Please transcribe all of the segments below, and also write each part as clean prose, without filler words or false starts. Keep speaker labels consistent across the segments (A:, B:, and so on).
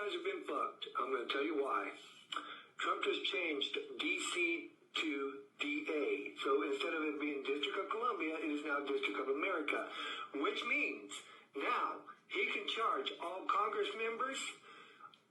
A: guys have been fucked. I'm going to tell you why. Trump just changed DC to DA. So instead of it being District of Columbia, it is now District of America, which means now he can charge all Congress members,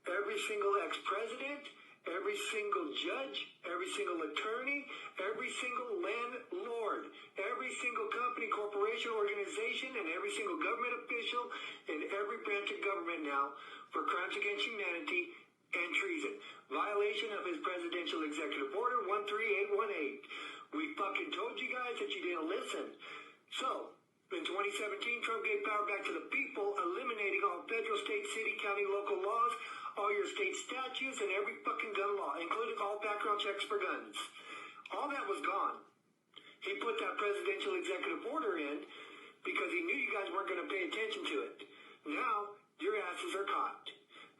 A: every single ex-president, every single judge, every single attorney, every single landlord, every single company, corporation, organization, and every single government official in every branch of government now for crimes against humanity and treason. Violation of his presidential executive order 13818. We fucking told you guys that you didn't listen. So, in 2017, Trump gave power back to the people, eliminating all federal, state, city, county, local laws, all your state statutes, and every fucking gun law, including all background checks for guns. All that was gone. He put that presidential executive order in because he knew you guys weren't going to pay attention to it. Now, your asses are caught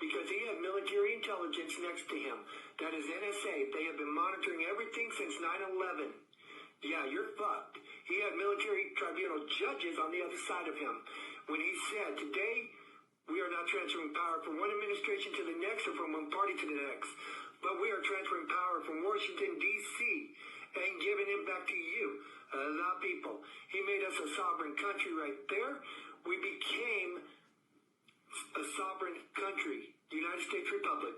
A: because he had military intelligence next to him. That is NSA. They have been monitoring everything since 9/11. Yeah, you're fucked. He had military tribunal judges on the other side of him when he said, today, we are not transferring power from one administration to the next or from one party to the next, but we are transferring power from Washington, D.C. and giving it back to you, the people. He made us a sovereign country right there. We became a sovereign country, the United States Republic.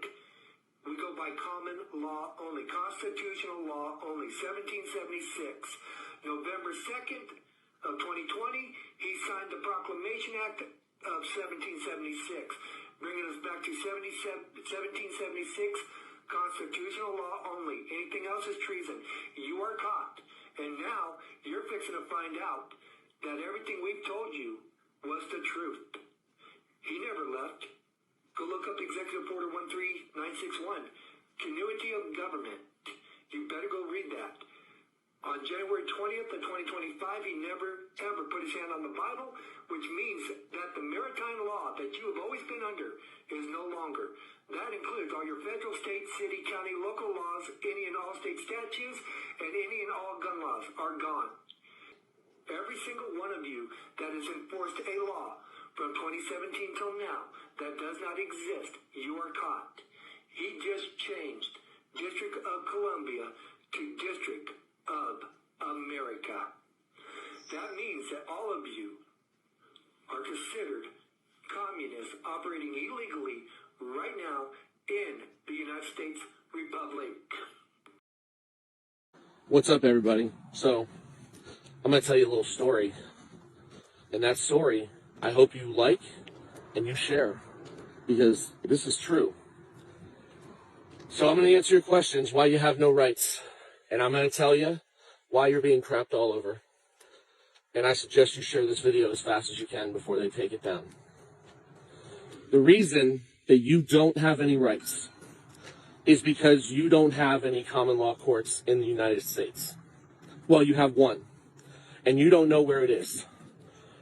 A: We go by common law only, constitutional law only, 1776. November 2nd of 2020, he signed the Proclamation Act of 1776, bringing us back to 1776, constitutional law only. Anything else is treason. You are caught. And now you're fixing to find out that everything we've told you was the truth. He never left. Go look up Executive Order 13961, Continuity of Government. You better go read that. On January 20th of 2025, he never, ever put his hand on the Bible, which means that the maritime law that you have always been under is no longer. That includes all your federal, state, city, county, local laws, any and all state statutes, and any and all gun laws are gone. Every single one of you that has enforced a law from 2017 till now that does not exist, you are caught. He just changed District of Columbia to District of America. That means that all of you are considered communists operating illegally right now in the United States Republic.
B: What's up, everybody? So, I'm going to tell you a little story. And that story, I hope you like and you share, because this is true. So I'm going to answer your questions why you have no rights. And I'm going to tell you why you're being crapped all over. And I suggest you share this video as fast as you can before they take it down. The reason that you don't have any rights is because you don't have any common law courts in the United States. Well, you have one, and you don't know where it is.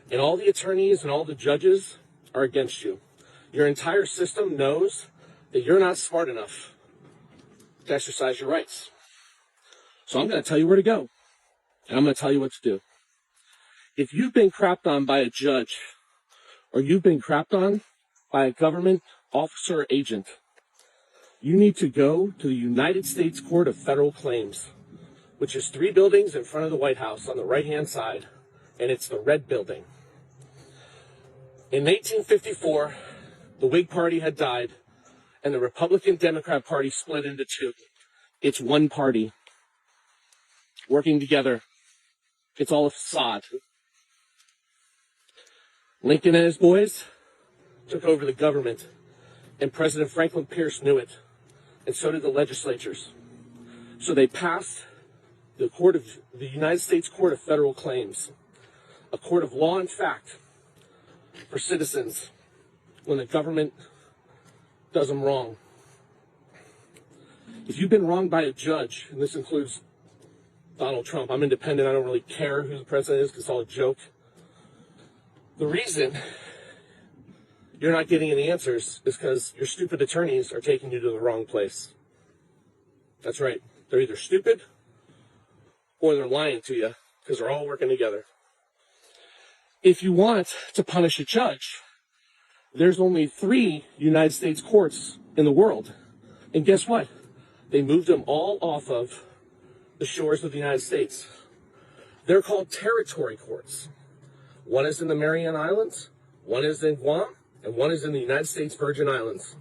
B: And all the attorneys and all the judges are against you. Your entire system knows that you're not smart enough to exercise your rights. So I'm going to tell you where to go, and I'm going to tell you what to do. If you've been crapped on by a judge, or you've been crapped on by a government officer or agent, you need to go to the United States Court of Federal Claims, which is 3 buildings in front of the White House on the right-hand side, and it's the red building. In 1854, the Whig Party had died, and the Republican-Democrat Party split into 2. It's one party working together. It's all a facade. Lincoln and his boys took over the government, and President Franklin Pierce knew it, and so did the legislatures. So they passed the United States Court of Federal Claims, a court of law and fact for citizens when the government does them wrong. If you've been wronged by a judge, and this includes Donald Trump, I'm independent, I don't really care who the president is because it's all a joke. The reason you're not getting any answers is because your stupid attorneys are taking you to the wrong place. That's right. They're either stupid or they're lying to you because they're all working together. If you want to punish a judge, There's only 3 United States courts in the world. And guess what? They moved them all off of the shores of the United States. They're called territory courts. One is in the Mariana Islands, one is in Guam, and one is in the United States Virgin Islands.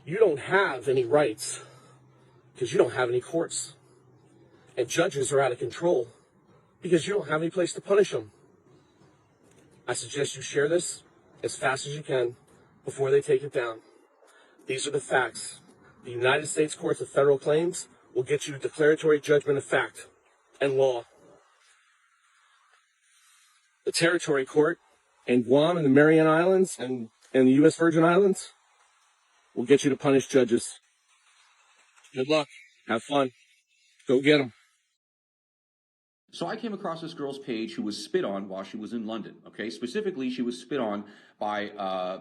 B: You don't have any rights because you don't have any courts. And judges are out of control because you don't have any place to punish them. I suggest you share this as fast as you can before they take it down. These are the facts. The United States Courts of Federal Claims will get you declaratory judgment of fact and law. The territory court in Guam and the Mariana Islands and the U.S. Virgin Islands will get you to punish judges. Good luck. Have fun. Go get them.
C: So I came across this girl's page who was spit on while she was in London, okay? Specifically, she was spit on by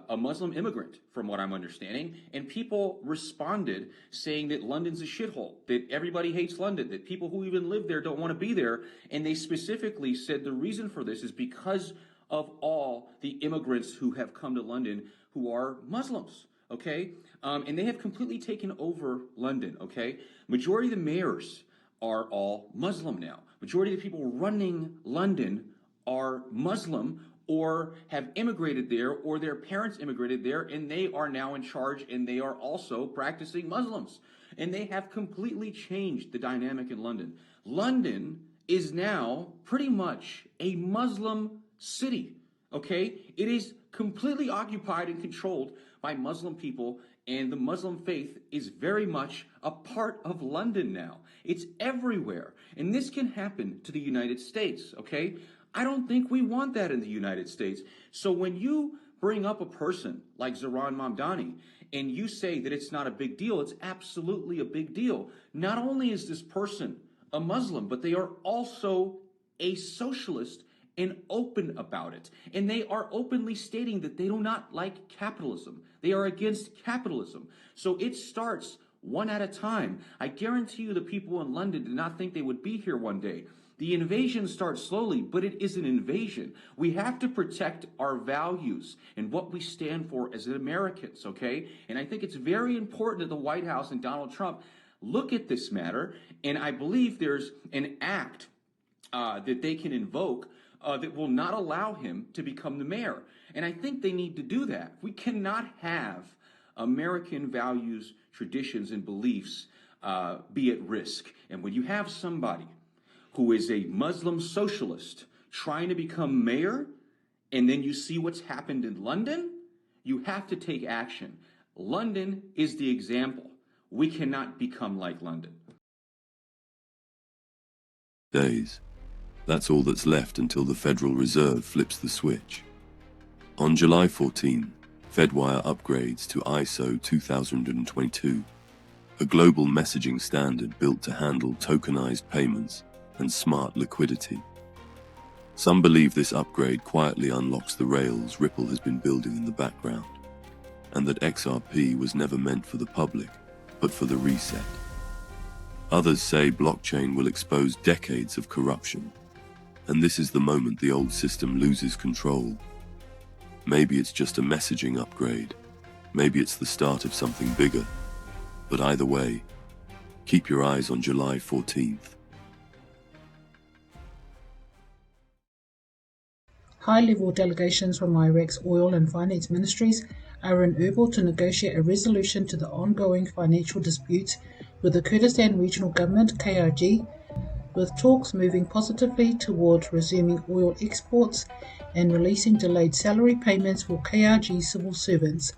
C: a Muslim immigrant, from what I'm understanding, and people responded saying that London's a shithole, that everybody hates London, that people who even live there don't want to be there, and they specifically said the reason for this is because of all the immigrants who have come to London who are Muslims, okay? And they have completely taken over London, okay? Majority of the mayors are all Muslim now. Majority of the people running London are Muslim or have immigrated there, or their parents immigrated there, and they are now in charge, and they are also practicing Muslims. And they have completely changed the dynamic in London. London is now pretty much a Muslim city, okay? It is completely occupied and controlled by Muslim people, and the Muslim faith is very much a part of London now. It's everywhere. And this can happen to the United States, okay? I don't think we want that in the United States. So when you bring up a person like Zoran Mamdani and you say that it's not a big deal, it's absolutely a big deal. Not only is this person a Muslim, but they are also a socialist and open about it. And they are openly stating that they do not like capitalism. They are against capitalism. So it starts one at a time. I guarantee you the people in London did not think they would be here one day. The invasion starts slowly, but it is an invasion. We have to protect our values and what we stand for as Americans, okay? And I think it's very important that the White House and Donald Trump look at this matter, and I believe there's an act that they can invoke that will not allow him to become the mayor. And I think they need to do that. We cannot have American values, traditions, and beliefs be at risk. And when you have somebody who is a Muslim socialist trying to become mayor, and then you see what's happened in London, you have to take action. London is the example. We cannot become like London.
D: Days. That's all that's left until the Federal Reserve flips the switch. On July 14, Fedwire upgrades to ISO 2022, a global messaging standard built to handle tokenized payments and smart liquidity. Some believe this upgrade quietly unlocks the rails Ripple has been building in the background, and that XRP was never meant for the public, but for the reset. Others say blockchain will expose decades of corruption, and this is the moment the old system loses control. Maybe it's just a messaging upgrade. Maybe it's the start of something bigger. But either way, keep your eyes on July 14th.
E: High-level delegations from Iraq's oil and finance ministries are in ERBIL to negotiate a resolution to the ongoing financial disputes with the Kurdistan Regional Government, KRG, with talks moving positively towards resuming oil exports and releasing delayed salary payments for KRG civil servants,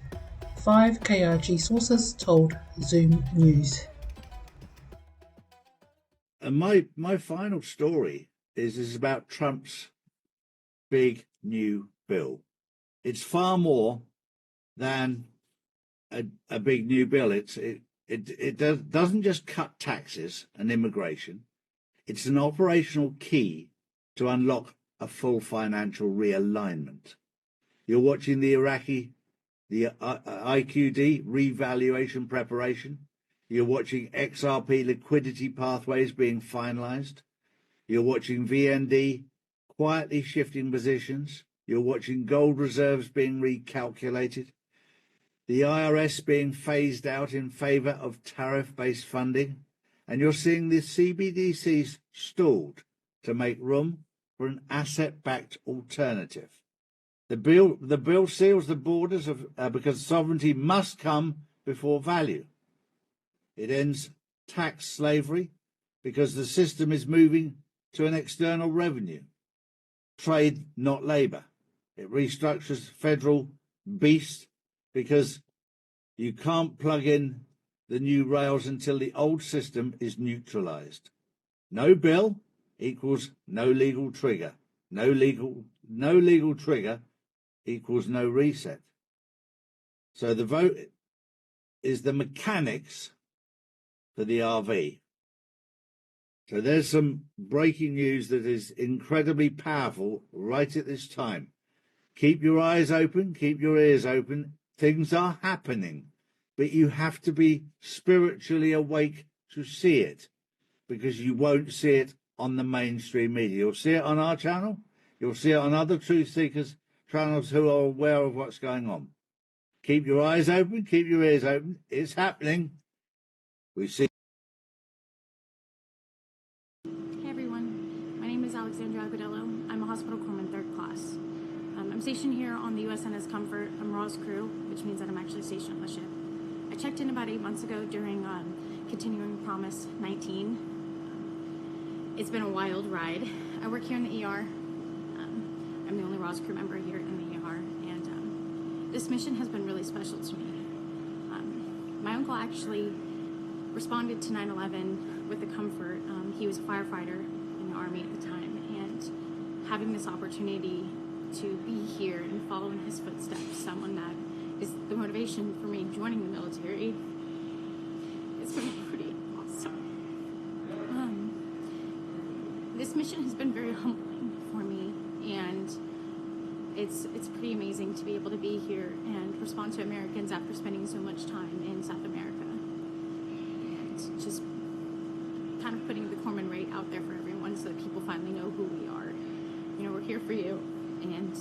E: 5 KRG sources told Zoom News.
F: And my final story is about Trump's big new bill. It's far more than a big new bill. It doesn't just cut taxes and immigration. It's an operational key to unlock a full financial realignment. You're watching the Iraqi, the IQD revaluation preparation. You're watching XRP liquidity pathways being finalized. You're watching VND quietly shifting positions. You're watching gold reserves being recalculated, the IRS being phased out in favour of tariff-based funding, and you're seeing the CBDCs stalled to make room for an asset-backed alternative. The bill seals the borders because sovereignty must come before value. It ends tax slavery because the system is moving to an external revenue. Trade, not labour. It restructures federal beast because you can't plug in the new rails until the old system is neutralised. No bill equals no legal trigger. No legal trigger equals no reset. So the vote is the mechanics for the RV. So there's some breaking news that is incredibly powerful right at this time. Keep your eyes open, keep your ears open. Things are happening, but you have to be spiritually awake to see it, because you won't see it on the mainstream media. You'll see it on our channel. You'll see it on other truth seekers channels who are aware of what's going on. Keep your eyes open, keep your ears open. It's happening. We see.
G: Hey everyone, my name is Alexandra Agudello. I'm a hospital corpsman 3rd class. I'm stationed here on the USNS Comfort. I'm Raw's crew, which means that I'm actually stationed on the ship. I checked in about 8 months ago during Continuing Promise 19. It's been a wild ride. I work here in the ER. I'm the only Raw's crew member here in the ER, and this mission has been really special to me. My uncle actually responded to 9/11 with the Comfort. He was a firefighter in the Army at the time, and having this opportunity to be here and follow in his footsteps, someone that is the motivation for me joining the military, it's been pretty awesome. This mission has been very humbling for me, and it's pretty amazing to be able to be here and respond to Americans after spending so much time in South America, and just kind of putting the corpsman rate out there for everyone so that people finally know who we are. You know, we're here for you, and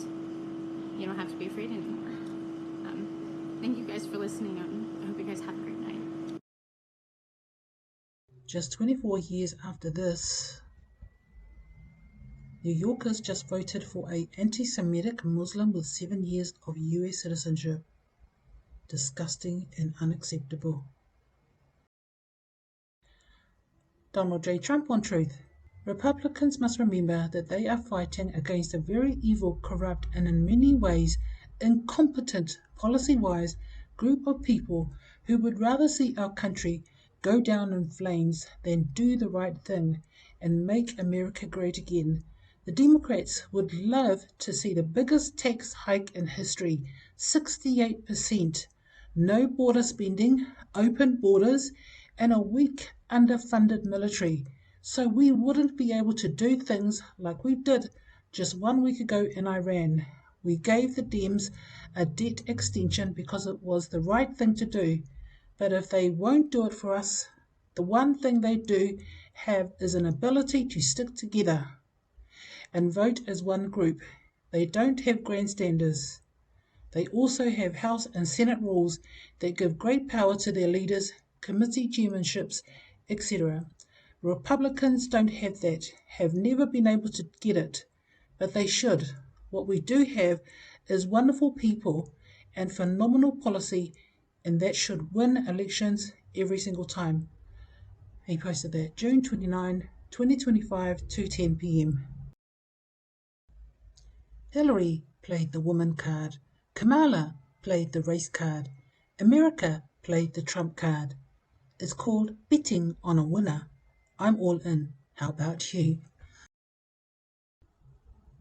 G: you don't have to be afraid anymore. Thank you guys for listening. I hope you guys have a great night.
E: Just 24 years after this, New Yorkers just voted for an anti-Semitic Muslim with 7 years of US citizenship. Disgusting and unacceptable. Donald J. Trump on Truth. Republicans must remember that they are fighting against a very evil, corrupt, and in many ways incompetent, policy-wise group of people who would rather see our country go down in flames than do the right thing and make America great again. The Democrats would love to see the biggest tax hike in history, 68%, no border spending, open borders, and a weak, underfunded military, so we wouldn't be able to do things like we did just 1 week ago in Iran. We gave the Dems a debt extension because it was the right thing to do, but if they won't do it for us, the one thing they do have is an ability to stick together and vote as one group. They don't have grandstanders. They also have House and Senate rules that give great power to their leaders, committee chairmanships, etc. Republicans don't have that, have never been able to get it, but they should. What we do have is wonderful people and phenomenal policy, and that should win elections every single time. He posted that June 29, 2025, 2:10 p.m. Hillary played the woman card. Kamala played the race card. America played the Trump card. It's called betting on a winner. I'm all in. How about you?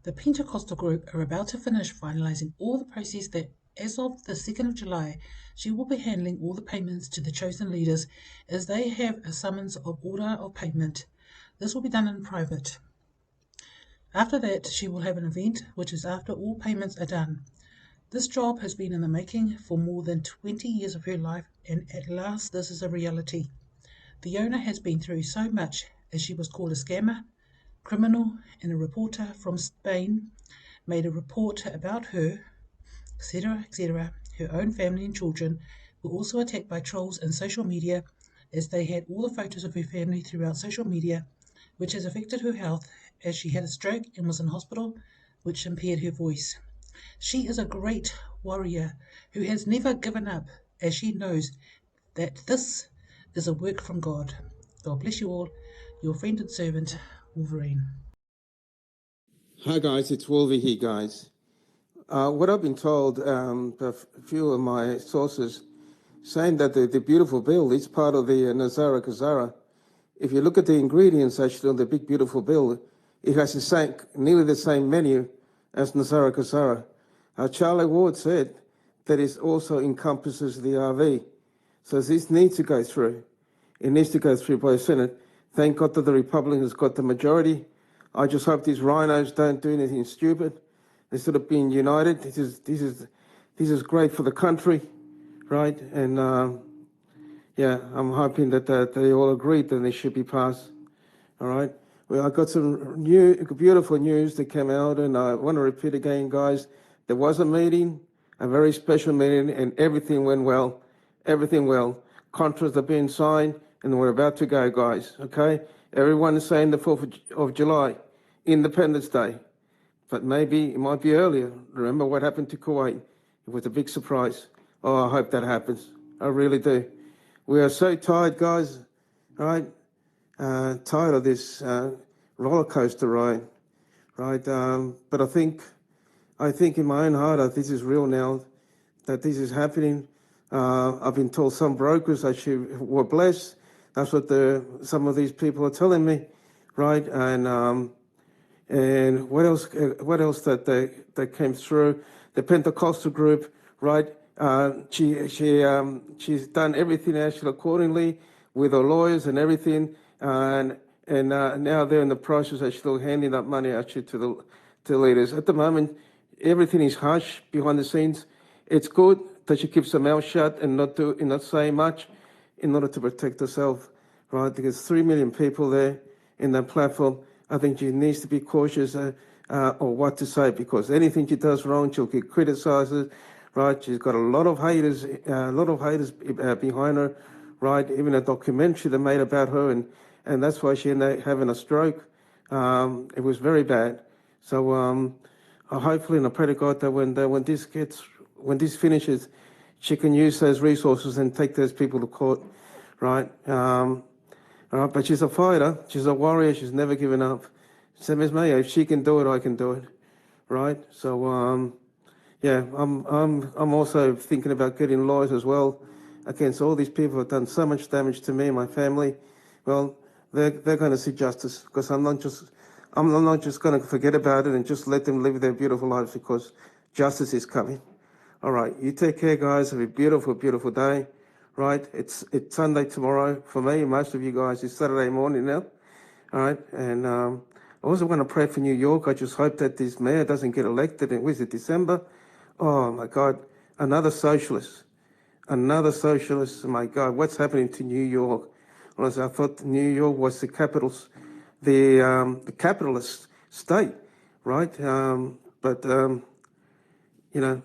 E: The Pentecostal group are about to finish finalizing all the process that, as of the 2nd of July, she will be handling all the payments to the chosen leaders as they have a summons of order of payment. This will be done in private. After that, she will have an event, which is after all payments are done. This job has been in the making for more than 20 years of her life, and at last this is a reality. Fiona has been through so much, as she was called a scammer, criminal, and a reporter from Spain, made a report about her, etc., etc. Her own family and children were also attacked by trolls and social media, as they had all the photos of her family throughout social media, which has affected her health, as she had a stroke and was in hospital, which impaired her voice. She is a great warrior who has never given up, as she knows that this is a work from God. God bless you all. Your friend and servant, Wolverine.
H: Hi guys, it's Wolvie here, guys. What I've been told, a few of my sources, saying that the beautiful bill is part of the Nazara Kazara. If you look at the ingredients actually on the big beautiful bill, it has nearly the same menu as Nazara Kazara. Charlie Ward said that it also encompasses the RV. So this needs to go through. It needs to go through by the Senate. Thank God that the Republicans got the majority. I just hope these rhinos don't do anything stupid. Instead of being united, this is great for the country, right? And yeah, I'm hoping that they all agreed that they should be passed. All right. Well, I got some beautiful news that came out, and I want to repeat again, guys. There was a meeting, a very special meeting, and everything went well. Everything well. Contracts are being signed, and we're about to go, guys. Okay. Everyone is saying the 4th of July, Independence Day. But maybe it might be earlier. Remember what happened to Kuwait? It was a big surprise. Oh, I hope that happens. I really do. We are so tired, guys, right? Tired of this roller coaster ride, right? But I think in my own heart, this is real now, that this is happening. I've been told some brokers actually were blessed. That's what some of these people are telling me, right? And what else? What else that came through? The Pentecostal group, right? She's done everything actually accordingly with her lawyers and everything, and now they're in the process actually handing up money actually to the leaders. At the moment, everything is hush behind the scenes. It's good that she keeps her mouth shut and not saying much, in order to protect herself, right? Because 3 million people there in that platform. I think she needs to be cautious of what to say, because anything she does wrong, she'll get criticised, right? She's got a lot of haters behind her, right? Even a documentary they made about her, and that's why she ended up having a stroke. It was very bad. So hopefully, and I pray to God that when this finishes, she can use those resources and take those people to court, right? But she's a fighter, she's a warrior, she's never given up. Same as me, if she can do it, I can do it, right? So, yeah, I'm also thinking about getting lawyers as well against all these people who have done so much damage to me and my family. Well, they're going to see justice, because I'm not just going to forget about it and just let them live their beautiful lives, because justice is coming. All right, you take care, guys. Have a beautiful, beautiful day. Right, it's Sunday tomorrow for me. Most of you guys, it's Saturday morning now. All right, and I also want to pray for New York. I just hope that this mayor doesn't get elected. And was it December? Oh my God, another socialist. My God, what's happening to New York? Well, I thought New York was the capitalist state, right? But you know,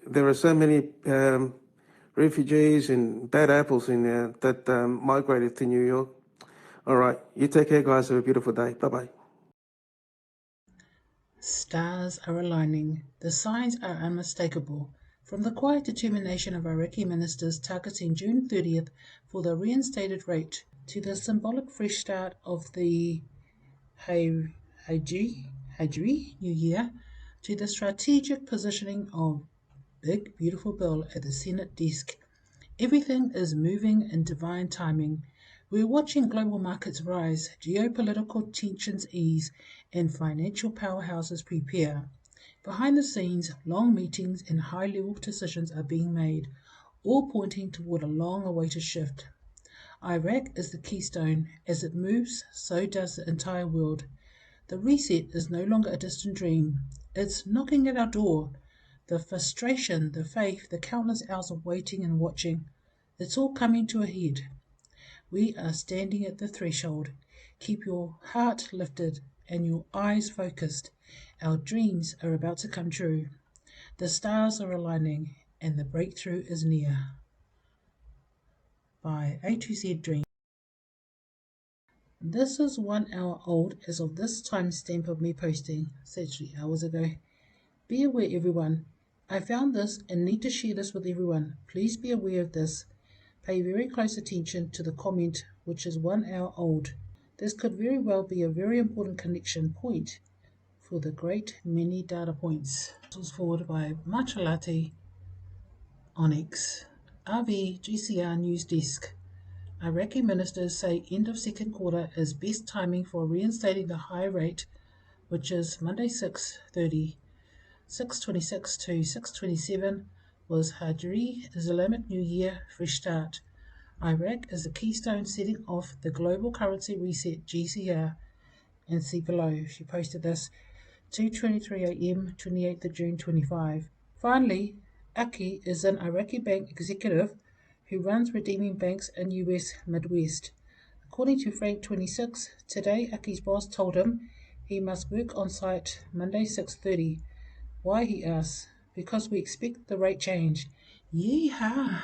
H: there are so many refugees and bad apples in there that migrated to New York. All right, you take care, guys. Have a beautiful day. Bye-bye.
E: Stars are aligning. The signs are unmistakable. From the quiet determination of Iraqi ministers targeting June 30th for the reinstated rate, to the symbolic fresh start of the HIJRI New Year, to the strategic positioning of Big Beautiful Bill at the Senate desk, everything is moving in divine timing. We're watching global markets rise, geopolitical tensions ease, and financial powerhouses prepare. Behind the scenes, long meetings and high-level decisions are being made, all pointing toward a long-awaited shift. Iraq is the keystone. As it moves, so does the entire world. The reset is no longer a distant dream. It's knocking at our door. The frustration, the faith, the countless hours of waiting and watching, it's all coming to a head. We are standing at the threshold. Keep your heart lifted and your eyes focused, Our dreams are about to come true. The stars are aligning and the breakthrough is near. By A to Z Dream. This is 1 hour old as of this timestamp of me posting, said 3 hours ago. Be aware, everyone. I found this and need to share this with everyone. Please be aware of this. Pay very close attention to the comment, which is 1 hour old. This could very well be a very important connection point for the great many data points. This was forwarded by MATCHALATTE on X. RV GCR News Desk. Iraqi ministers say end of second quarter is best timing for reinstating the high rate, which is Monday 6:30. 6:26 to 6:27 was HIJRI, Islamic New Year, fresh start. Iraq is the keystone setting off the global currency reset GCR, and see below. She posted this 2:23 a.m. 28th of June 25. Finally, Aki is an Iraqi bank executive who runs redeeming banks in US Midwest. According to Frank 26, today Aki's boss told him he must work on site Monday 6:30. Why, he asks. Because we expect the rate change. Yeehaw!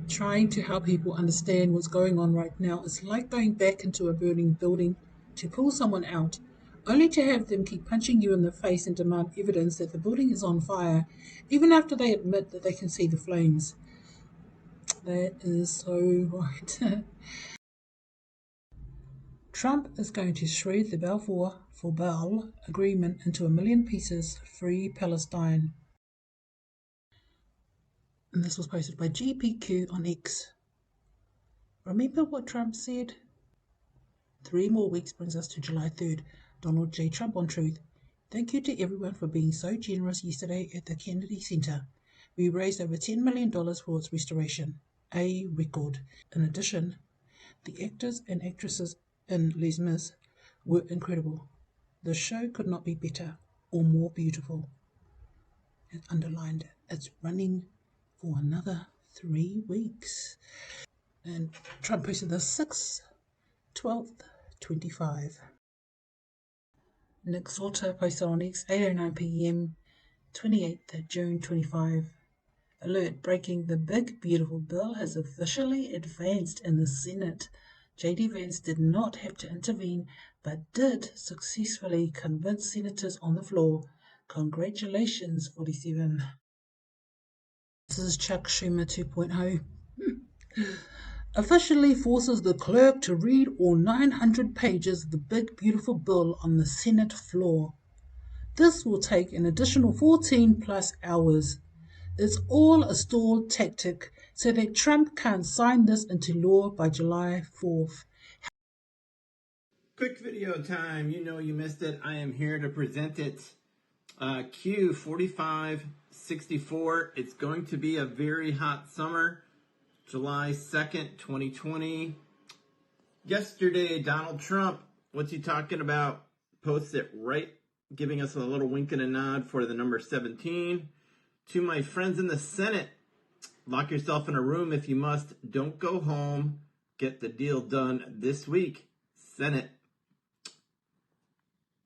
E: Trying to help people understand what's going on right now is like going back into a burning building to pull someone out, only to have them keep punching you in the face and demand evidence that the building is on fire, even after they admit that they can see the flames. That is so right. Trump is going to shred the Balfour for Bell agreement into 1 million pieces, free Palestine. And this was posted by GPQ on X. Remember what Trump said? 3 more weeks brings us to July 3rd. Donald J. Trump on Truth. Thank you to everyone for being so generous yesterday at the Kennedy Center. We raised over $10 million for its restoration. A record. In addition, the actors and actresses in Les Mis were incredible. The show could not be better or more beautiful. It underlined it's running for another 3 weeks. And Trump posted the 6/12/25. Nick Salter posted on X 8:09 p.m. 28th June 25. Alert, breaking, the big beautiful bill has officially advanced in the Senate. J.D. Vance did not have to intervene, but did successfully convince senators on the floor. Congratulations, 47. This is Chuck Schumer 2.0. Officially forces the clerk to read all 900 pages of the big beautiful bill on the Senate floor. This will take an additional 14 plus hours. It's all a stall tactic so that Trump can't sign this into law by July 4th.
I: Quick video time. You know you missed it. I am here to present it. Q4564. It's going to be a very hot summer. July 2nd, 2020. Yesterday, Donald Trump, what's he talking about? Posts it right, giving us a little wink and a nod for the number 17. To my friends in the Senate, lock yourself in a room if you must. Don't go home. Get the deal done this week. Senate.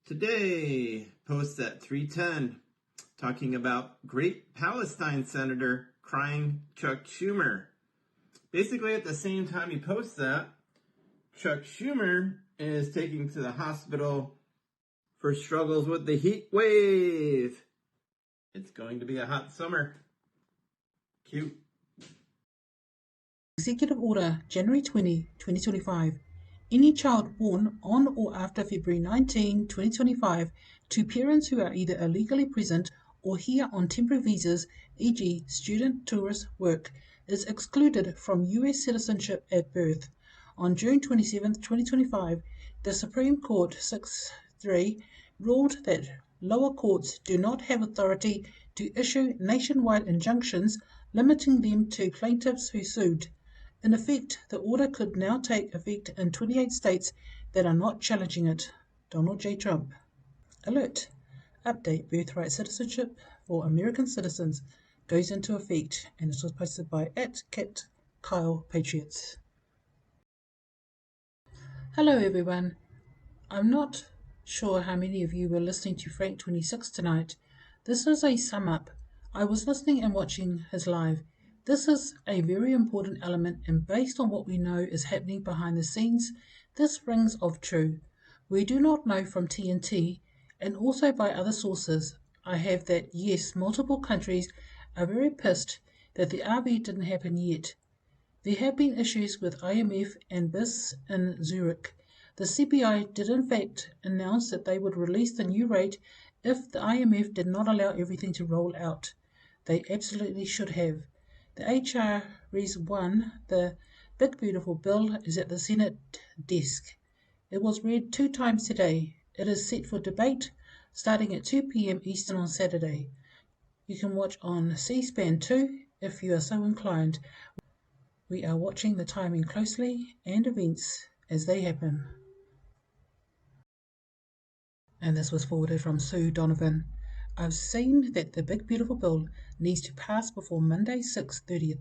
I: Today, posts at 3:10, talking about great Palestine senator crying Chuck Schumer. Basically, at the same time he posts that, Chuck Schumer is taken to the hospital for struggles with the heat wave. It's going to be a hot summer. Cute.
E: Executive Order, January 20, 2025. Any child born on or after February 19, 2025, to parents who are either illegally present or here on temporary visas, e.g. student, tourist, work, is excluded from U.S. citizenship at birth. On June 27, 2025, the Supreme Court 6-3 ruled that lower courts do not have authority to issue nationwide injunctions limiting them to plaintiffs who sued. In effect, the order could now take effect in 28 states that are not challenging it. Donald J. Trump. Alert. Update Birthright citizenship for American citizens goes into effect, and this was posted by @KatKyle Patriots. Hello everyone. I'm not sure how many of you were listening to Frank 26 tonight. This is a sum up. I was listening and watching his live. This is a very important element, and based on what we know is happening behind the scenes, this rings of true. We do not know from TNT, and also by other sources, I have that yes, multiple countries are very pissed that the RV didn't happen yet. There have been issues with IMF and BIS in Zurich. The CPI did in fact announce that they would release the new rate if the IMF did not allow everything to roll out. They absolutely should have. The HIJRI's won. The big beautiful bill is at the Senate desk. It was read 2 times today. It is set for debate starting at 2 p.m. Eastern on Saturday. You can watch on C-SPAN 2 if you are so inclined. We are watching the timing closely and events as they happen. And this was forwarded from Sue Donovan. I've seen that the big beautiful bill needs to pass before Monday 6/30th.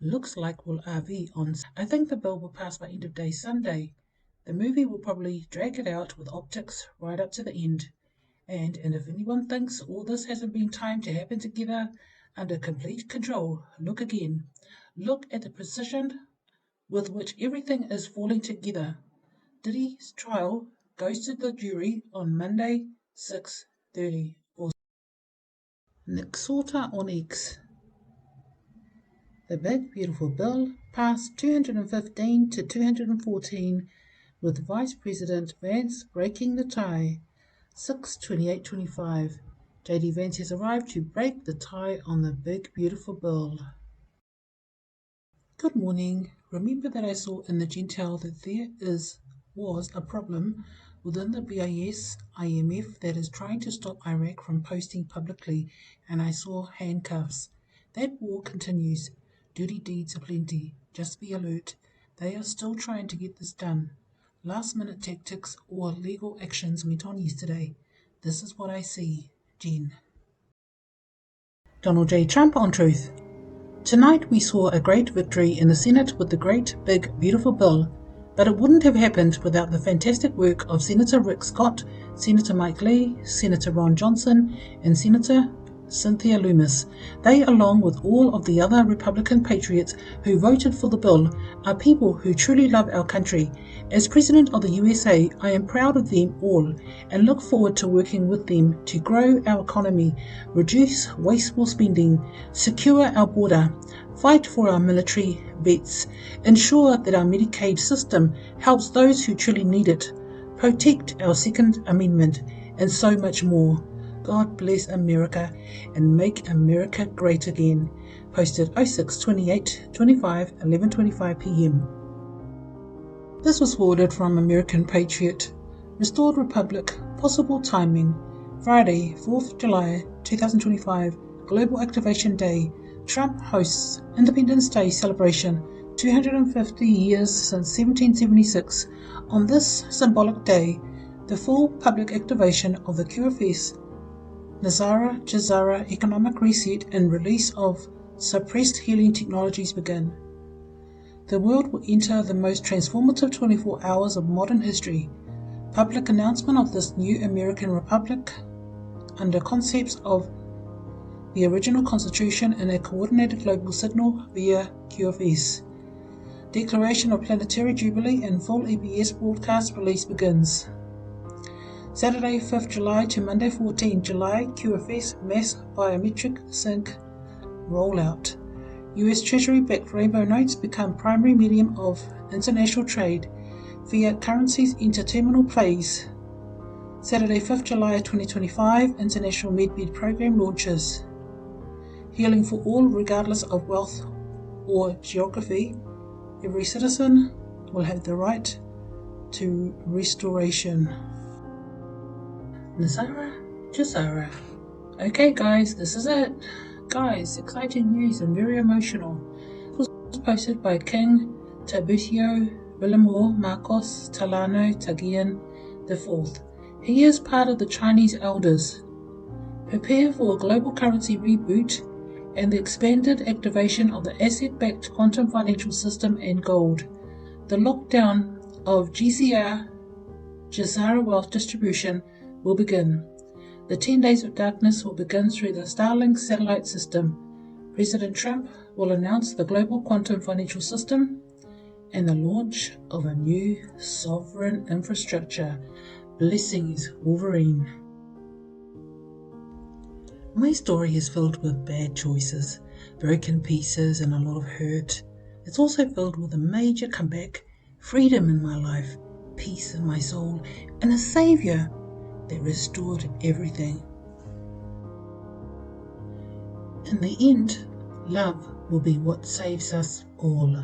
E: Looks like we'll RV on. I think the bill will pass by end of day Sunday. The movie will probably drag it out with optics right up to the end. And if anyone thinks all this hasn't been timed to happen together under complete control, look again. Look at the precision with which everything is falling together. Diddy's trial goes to the jury on Monday 6/30. Nick Salter on X. The big beautiful bill passed 215 to 214 with Vice President Vance breaking the tie. 6/28/25. JD Vance has arrived to break the tie on the big beautiful bill. Good morning. Remember that I saw in the Gentile that there was a problem within the BIS IMF that is trying to stop Iraq from posting publicly, and I saw handcuffs. That war continues. Dirty deeds aplenty. Just be alert. They are still trying to get this done. Last-minute tactics or legal actions went on yesterday. This is what I see. Jen. Donald J. Trump on Truth. Tonight we saw a great victory in the Senate with the great, big, beautiful bill, but it wouldn't have happened without the fantastic work of Senator Rick Scott, Senator Mike Lee, Senator Ron Johnson, and Senator Cynthia Lummis. They, along with all of the other Republican patriots who voted for the bill, are people who truly love our country. As President of the USA, I am proud of them all and look forward to working with them to grow our economy, reduce wasteful spending, secure our border, fight for our military vets, ensure that our Medicaid system helps those who truly need it, protect our Second Amendment, and so much more. God bless America and make America great again. Posted 06/28/25, 11:25 p.m. This was forwarded from American Patriot. Restored Republic, possible timing. Friday, 4th July 2025, Global Activation Day. Trump hosts Independence Day celebration, 250 years since 1776. On this symbolic day, the full public activation of the QFS Nazara Jazara economic reset and release of suppressed healing technologies begin. The world will enter the most transformative 24 hours of modern history. Public announcement of this new American Republic under concepts of the original Constitution in a coordinated global signal via QFS. Declaration of Planetary Jubilee and full EBS broadcast release begins. Saturday 5th July to Monday 14th July, QFS Mass Biometric Sync Rollout. US Treasury-backed rainbow notes become primary medium of international trade. Fiat currencies enter terminal plays. Saturday 5th July 2025, International MedBed Program launches. Healing for all regardless of wealth or geography. Every citizen will have the right to restoration. Nazara Jazara. Okay guys, this is it. Guys, exciting news and very emotional. It was posted by King Tabutio Villamor Marcos Talano Tagian IV. He is part of the Chinese elders. Prepare for a global currency reboot and the expanded activation of the asset-backed quantum financial system and gold. The lockdown of GCR Jazara wealth distribution will begin. The 10 days of darkness will begin through the Starlink satellite system. President Trump will announce the global quantum financial system and the launch of a new sovereign infrastructure. Blessings, Wolverine. My story is filled with bad choices, broken pieces, and a lot of hurt. It's also filled with a major comeback, freedom in my life, peace in my soul, and a Savior that restored everything. In the end, love will be what saves us all.